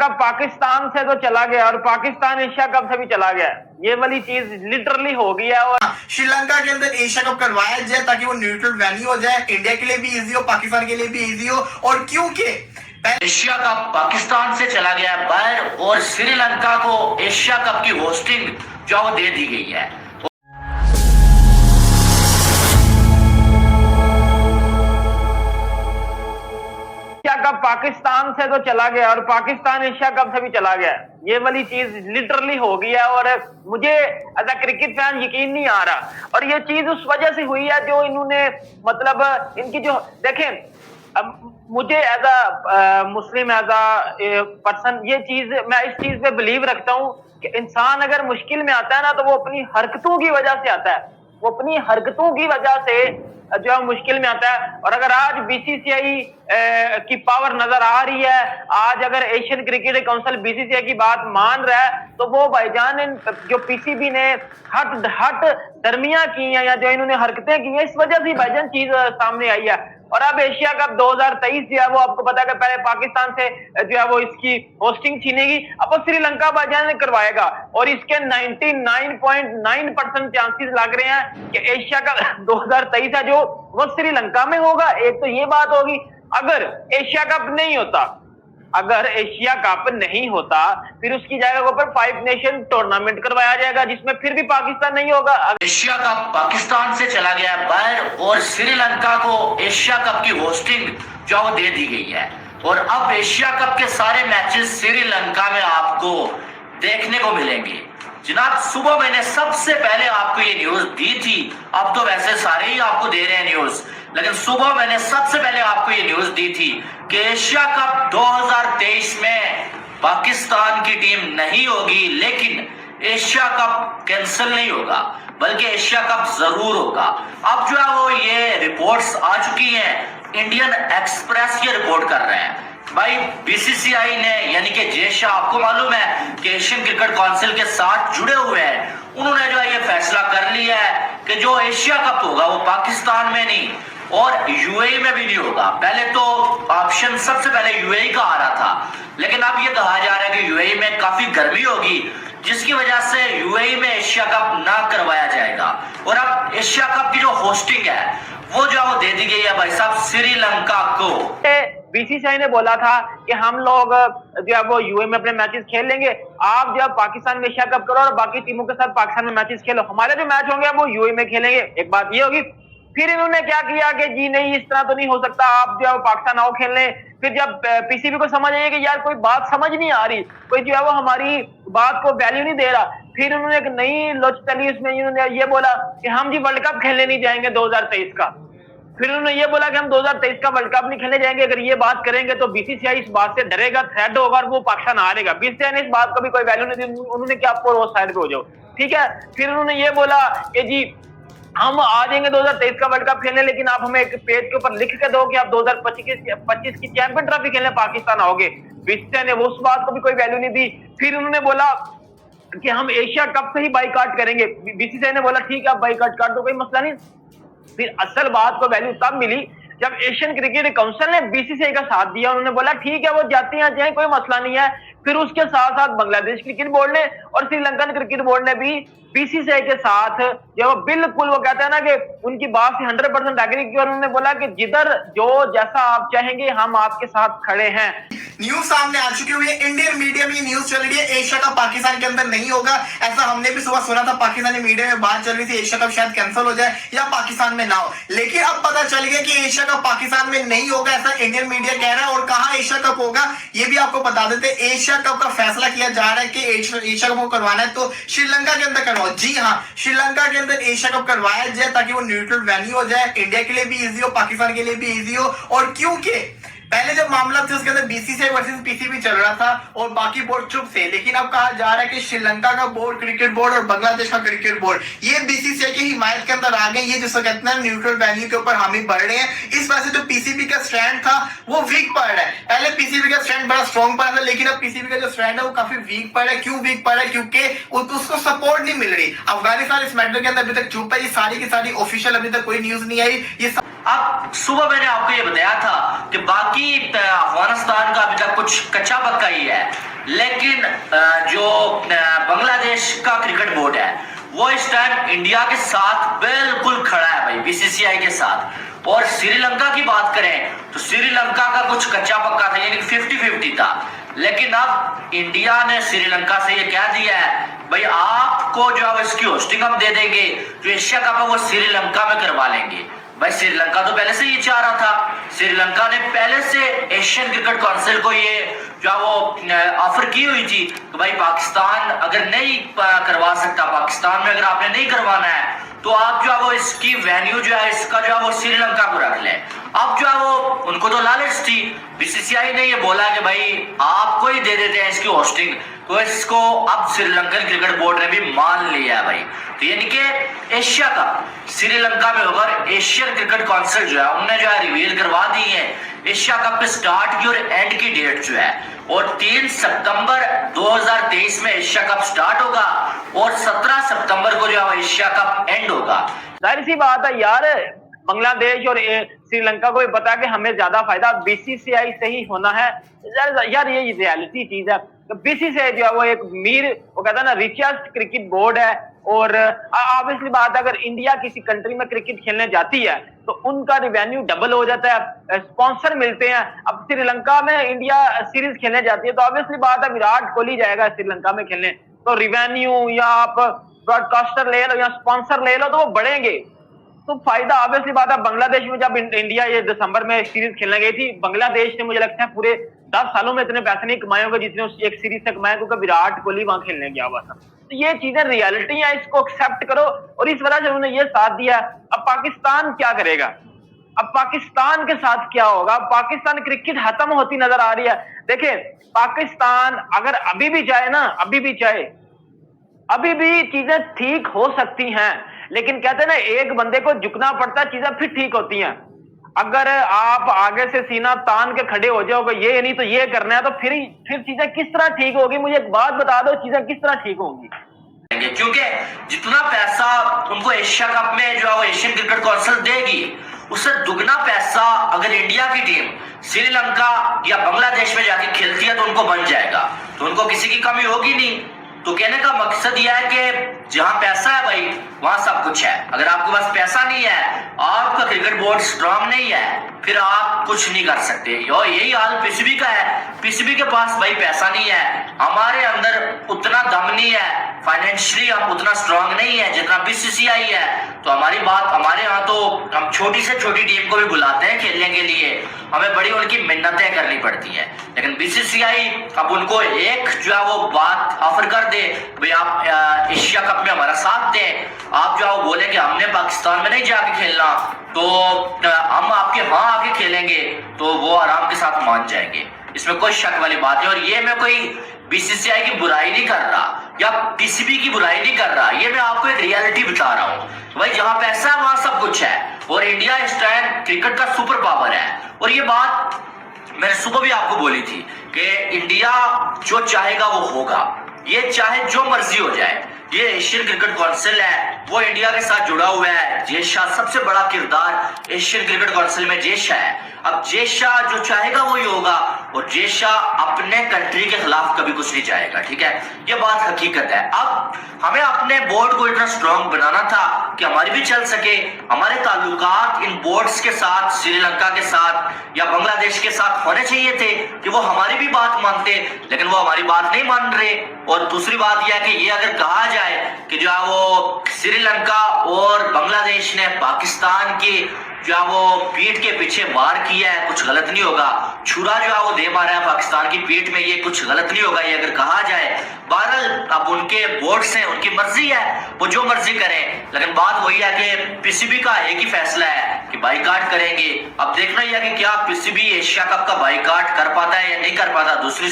Cup Pakistan से तो चला गया और पाकिस्तान एशिया कप से भी चला गया। ये वाली चीज लिटरली हो गई है। और श्रीलंका के अंदर एशिया कप करवाया जाए ताकि वो न्यूट्रल वेन्यू हो जाए, इंडिया के लिए भी इजी हो, पाकिस्तान के लिए भी इजी हो। और क्योंकि एशिया कप पाकिस्तान से चला गया बाहर और श्रीलंका को एशिया कप की होस्टिंग जो दे दी गई है। एशिया कप पाकिस्तान से तो चला गया और पाकिस्तान एशिया कप से भी चला गया। ये वाली चीज लिटरली हो गई है और मुझे एज अ क्रिकेट फैन यकीन नहीं आ रहा। और ये चीज उस वजह से हुई है जो इन्होंने मतलब इनकी जो देखें, मुझे as a Muslim as a person ये चीज मैं इस चीज पे बिलीव रखता हूँ कि इंसान अगर मुश्किल में आता है ना तो वो अपनी हरकतों की वजह से आता है, वो अपनी हरकतों की वजह से जो है मुश्किल में आता है। और अगर आज बीसीसीआई की पावर नजर आ रही है, आज अगर एशियन क्रिकेट काउंसिल बीसीसीआई की बात मान रहा है तो वो भाईजान जो पीसीबी ने हट दरमिया की है या जो इन्होंने हरकतें की है, इस वजह से भाईजान चीज सामने आई है। और अब एशिया कप 2023 जो है वो आपको पता है कि पहले पाकिस्तान से जो है वो इसकी होस्टिंग छीनेगी, अब वो श्रीलंका भाईजान करवाएगा और इसके 99.9% चांसेस लग रहे हैं कि एशिया कप 2023 है जो वो श्रीलंका में होगा। एक तो ये बात होगी। अगर एशिया कप नहीं होता, अगर एशिया कप नहीं होता फिर उसकी जगह के ऊपर 5 नेशन टूर्नामेंट करवाया जाएगा जिसमें फिर भी पाकिस्तान नहीं होगा। एशिया कप पाकिस्तान से चला गया बाहर और श्रीलंका को एशिया कप की होस्टिंग जो दे दी गई है और अब एशिया कप के सारे मैचेस श्रीलंका में आपको देखने को मिलेंगे। जनाब, सुबह मैंने सबसे पहले आपको ये न्यूज दी थी, अब तो वैसे सारे ही आपको दे रहे हैं न्यूज, लेकिन सुबह मैंने सबसे पहले आपको ये न्यूज दी थी कि एशिया कप 2023 में पाकिस्तान की टीम नहीं होगी, लेकिन एशिया कप कैंसिल नहीं होगा बल्कि एशिया कप जरूर होगा। अब जो है वो ये रिपोर्ट्स आ चुकी हैं, इंडियन एक्सप्रेस ये रिपोर्ट कर रहे हैं। भाई बीसीसीआई ने यानी कि जय शाह, आपको मालूम है कि एशियन क्रिकेट काउंसिल के साथ जुड़े हुए हैं, उन्होंने जो है ये फैसला कर लिया है कि जो एशिया कप होगा वो पाकिस्तान में नहीं और यूएई में भी नहीं होगा। पहले तो ऑप्शन सबसे पहले यूएई का आ रहा था, लेकिन अब ये कहा जा रहा है कि यूएई में काफी गर्मी होगी जिसकी वजह से यूएई में एशिया कप ना करवाया जाएगा। और अब एशिया कप की जो होस्टिंग है वो जो दे दी गई है भाई साहब श्रीलंका को। बीसीसीआई ने बोला था कि हम लोग जो है वो यूएई में अपने मैचेस खेल लेंगे, आप जो पाकिस्तान में एशिया कप करो और बाकी टीमों के साथ पाकिस्तान में मैचेस खेलो, हमारे जो मैच होंगे वो यूएई में खेलेंगे। एक बात ये होगी। फिर इन्होंने क्या किया कि जी नहीं, इस तरह तो नहीं हो सकता, आप जो है पाकिस्तान आओ खेलने। फिर जब पीसीबी को समझ आई कि यार कोई बात समझ नहीं आ रही, कोई जो है वो हमारी बात को वैल्यू नहीं दे रहा, फिर उन्होंने एक नई लोच चली, उसमें इन्होंने ये बोला कि हम जी वर्ल्ड कप खेलने नहीं जाएंगे 2023 का। फिर उन्होंने ये बोला कि हम 2023 का वर्ल्ड कप नहीं खेलने जाएंगे, अगर ये बात करेंगे तो बीसीसीआई इस बात से डरेगा, थ्रेट होगा और वो पाकिस्तान हारेगा। बीसीसीआई ने इस बात को भी कोई वैल्यू नहीं दी, उन्होंने क्या आपको रोज साइड पे हो जाओ, ठीक है। फिर उन्होंने ये बोला कि जी हम आ जाएंगे 2023 का वर्ल्ड कप खेलने, लेकिन आप हमें एक पेज के ऊपर लिख के दो कि आप 2025 की चैंपियन ट्रॉफी खेलने पाकिस्तान आओगे। बीसीसीआई ने वो उस बात को भी कोई वैल्यू नहीं दी। फिर उन्होंने बोला कि हम एशिया कप से ही बाइकाट करेंगे। बीसीसीआई ने बोला ठीक है आप बाइकाट कर दो, कोई मसला नहीं। फिर असल बात को वैल्यू तब मिली जब एशियन क्रिकेट काउंसिल ने बीसीसीआई का साथ दिया, उन्होंने बोला ठीक है वो जाते हैं जाए, कोई मसला नहीं है। फिर उसके साथ साथ बांग्लादेश क्रिकेट बोर्ड ने और श्रीलंकन क्रिकेट बोर्ड ने भी बीसीसीआई के साथ जो वो बिल्कुल वो कहते हैं ना कि उनकी बात से 100% एग्री की और उन्होंने बोला कि जिधर जो जैसा आप चाहेंगे हम आपके साथ खड़े हैं। न्यूज सामने आ चुकी हुई है, इंडियन मीडिया में न्यूज चल रही है एशिया कप पाकिस्तान के अंदर नहीं होगा। ऐसा हमने भी सुबह सुना था, पाकिस्तानी मीडिया में बात चल रही थी एशिया कप शायद कैंसिल हो जाए या पाकिस्तान में ना हो, लेकिन अब पता चल गया कि एशिया कप पाकिस्तान में नहीं होगा, ऐसा इंडियन मीडिया कह रहा है। और कहां एशिया कप होगा ये भी आपको बता देते। एशिया कप का फैसला किया जा रहा है कि एशिया कप को करवाना है तो श्रीलंका के अंदर करवाओ। जी हाँ, श्रीलंका के अंदर एशिया कप करवाया जाए ताकि वो न्यूट्रल वेन्यू हो जाए, इंडिया के लिए भी इजी हो, पाकिस्तान के लिए भी इजी हो। और क्योंकि पहले जब मामला था उसके अंदर बीसीसीआई वर्सेस पीसीबी चल रहा था और बाकी बोर्ड चुप थे, लेकिन अब कहा जा रहा है कि श्रीलंका का बोर्ड, क्रिकेट बोर्ड और बांग्लादेश का क्रिकेट बोर्ड ये बीसीसीआई की हिमायत के अंदर आ गए। ये जिसको कहते हैं न्यूट्रल वेन्यू के ऊपर हम ही बढ़ रहे हैं। इस वजह से जो पीसीबी का स्टैंड था वो वीक पड़ रहा है। पहले पीसीबी का स्टैंड बड़ा स्ट्रॉन्ग पड़ा था, लेकिन अब पीसीबी का जो स्टैंड है वो काफी वीक पड़ रहा है। क्यों वीक पड़ रहा है? क्योंकि उसको सपोर्ट नहीं मिल रही। अफगानिस्तान इस मैटर के अंदर अभी तक चुप है, ये सारी की सारी ऑफिशियल अभी तक कोई न्यूज नहीं आई। ये अब सुबह मैंने आपको ये बताया था कि बाकी अफगानिस्तान का अभी तक कुछ कच्चा पक्का ही है, लेकिन जो बांग्लादेश का क्रिकेट बोर्ड है वो इस टाइम इंडिया के साथ बिल्कुल खड़ा है भाई, बीसीसीआई के साथ। और श्रीलंका की बात करें तो श्रीलंका का कुछ कच्चा पक्का था, यानी 50-50 था। लेकिन अब इंडिया ने श्रीलंका से ये कह दिया है भाई आपको जो है इसकी होस्टिंग हम दे देंगे, जो एशिया कप है वो श्रीलंका में करवा लेंगे। भाई श्रीलंका तो पहले से ये चाह रहा था, श्रीलंका ने पहले से एशियन क्रिकेट काउंसिल को ये जो वो ऑफर की हुई थी तो भाई पाकिस्तान अगर नहीं करवा सकता, पाकिस्तान में अगर आपने नहीं करवाना है तो आप जो है वो इसकी वेन्यू जो है इसका जो है वो श्रीलंका को रख लें। अब जो है वो उनको तो लालच थी, बीसीसीआई ने ये बोला कि भाई आपको ही दे देते हैं इसकी होस्टिंग, तो इसको अब श्रीलंकन क्रिकेट बोर्ड ने भी मान लिया है भाई। तो यानी कि एशिया कप श्रीलंका में होगा। एशियन क्रिकेट काउंसिल जो है उन्होंने जो है रिवील करवा दी है एशिया कप के स्टार्ट की और एंड की डेट जो है, और 3 सितंबर 2023 में एशिया कप स्टार्ट होगा और 17 सितंबर को जो है एशिया कप एंड होगा। जाहिर सी बात है यार, बांग्लादेश और श्रीलंका को भी पता है कि हमें ज्यादा फायदा बीसीसीआई से ही होना है। यार ये रियलिटी चीज है। बीसीसीआई जो है वो एक वो कहता है ना रिचेस्ट क्रिकेट बोर्ड है, और ऑब्वियसली बात है अगर इंडिया किसी कंट्री में क्रिकेट खेलने जाती है तो उनका रिवेन्यू डबल हो जाता है, स्पॉन्सर मिलते हैं। अब श्रीलंका में इंडिया सीरीज खेलने जाती है तो ऑब्वियसली बात है विराट कोहली जाएगा श्रीलंका में खेलने, तो रिवेन्यू या आप ब्रॉडकास्टर ले लो या स्पॉन्सर ले लो तो वो बढ़ेंगे, तो फायदा ऑब्वियसली बात है। बांग्लादेश में जब इंडिया ये दिसंबर में सीरीज खेलने गई थी, बांग्लादेश ने मुझे लगता है पूरे 10 सालों में इतने पैसे नहीं कमाए होंगे जितने उस एक सीरीज से कमाए, क्योंकि विराट कोहली वहां खेलने गया हुआ था। तो ये चीजें रियलिटी है, इसको एक्सेप्ट करो, और इस वजह से उन्होंने ये साथ दिया। अब पाकिस्तान क्या करेगा? अब पाकिस्तान के साथ क्या होगा? पाकिस्तान क्रिकेट खत्म होती नजर आ रही है। देखिए पाकिस्तान अगर अभी भी चाहे ना, अभी भी चीजें ठीक हो सकती हैं, लेकिन कहते हैं ना एक बंदे को झुकना पड़ता है, चीजें फिर ठीक होती हैं। अगर आप आगे से सीना तान के खड़े हो जाओगे ये नहीं तो ये करना है, तो फिर चीजें किस तरह ठीक होगी? मुझे एक बात बता दो, चीजें किस तरह ठीक होंगी? क्योंकि जितना पैसा उनको एशिया कप में जो है वो एशियन क्रिकेट काउंसिल देगी उससे दुगना पैसा अगर इंडिया की टीम श्रीलंका या बांग्लादेश में जाके खेलती है तो उनको बन जाएगा, तो उनको किसी की कमी होगी नहीं। तो कहने का मकसद यह है कि जहां पैसा है भाई वहां सब कुछ है। अगर आपके पास पैसा नहीं है, आपका क्रिकेट बोर्ड स्ट्रांग नहीं है, फिर आप कुछ नहीं कर सकते। और यही हाल पीसीबी का है। पीसीबी के पास भाई पैसा नहीं है, हमारे अंदर उतना दम नहीं है, फाइनेंशियली हम उतना स्ट्रांग नहीं है जितना बीसीसीआई है। तो हमारे यहाँ तो हम छोटी से छोटी टीम को भी बुलाते हैं खेलने के लिए, हमें बड़ी उनकी मिन्नतें करनी पड़ती हैं। लेकिन बीसीसीआई अब उनको एक जो है वो बात ऑफर कर दे, भाई आप एशिया कप में हमारा साथ दें, आप जो है बोले कि हमने पाकिस्तान में नहीं जाके खेलना तो हम आपके वहां आके खेलेंगे, तो वो आराम के साथ मान जाएंगे। इसमें कोई शक वाली बात है। और ये मैं कोई बीसीसीआई की बुराई नहीं कर रहा या पीसीबी की बुराई नहीं कर रहा, ये मैं आपको एक रियलिटी बता रहा हूँ। भाई जहां पैसा है वहां सब कुछ है, और इंडिया इस टाइम क्रिकेट का सुपर पावर है। और ये बात मैंने सुबह भी आपको बोली थी कि इंडिया जो चाहेगा वो होगा, ये चाहे जो मर्जी हो जाए। ये एशियन क्रिकेट काउंसिल है वो इंडिया के साथ जुड़ा हुआ है। जय शाह सबसे बड़ा किरदार एशियन क्रिकेट काउंसिल में जय शाह है। अब जय शाह जो चाहेगा वही होगा, और जय शाह अपने कंट्री के खिलाफ कभी कुछ नहीं चाहेगा, ठीक है, ये बात हकीकत है। अब हमें अपने बोर्ड को इतना स्ट्रांग बनाना था कि हमारी भी चल सके, हमारे ताल्लुकात इन बोर्ड्स के साथ, श्रीलंका के साथ या बांग्लादेश के साथ होने चाहिए थे कि वो हमारी भी बात मानते, लेकिन वो हमारी बात नहीं मान रहे। और दूसरी बात यह है कि ये अगर कहा जाए कि जो है वो श्रीलंका और बांग्लादेश ने पाकिस्तान की जो है वो पीठ के पीछे वार किया है, कुछ गलत नहीं होगा, छुरा जो है वो दे मारा है पाकिस्तान की पीठ में, ये कुछ गलत नहीं होगा, ये अगर कहा जाए। बहरहाल अब उनके बोर्ड्स हैं, उनकी मर्जी है, वो जो मर्जी करें, लेकिन बात वही है कि पीसीबी का एक ही फैसला है कि बाइकाट करेंगे। अब देखना ही है कि क्या पीसीबी एशिया कप का बाइकाट कर पाता है या नहीं कर पाता। दूसरी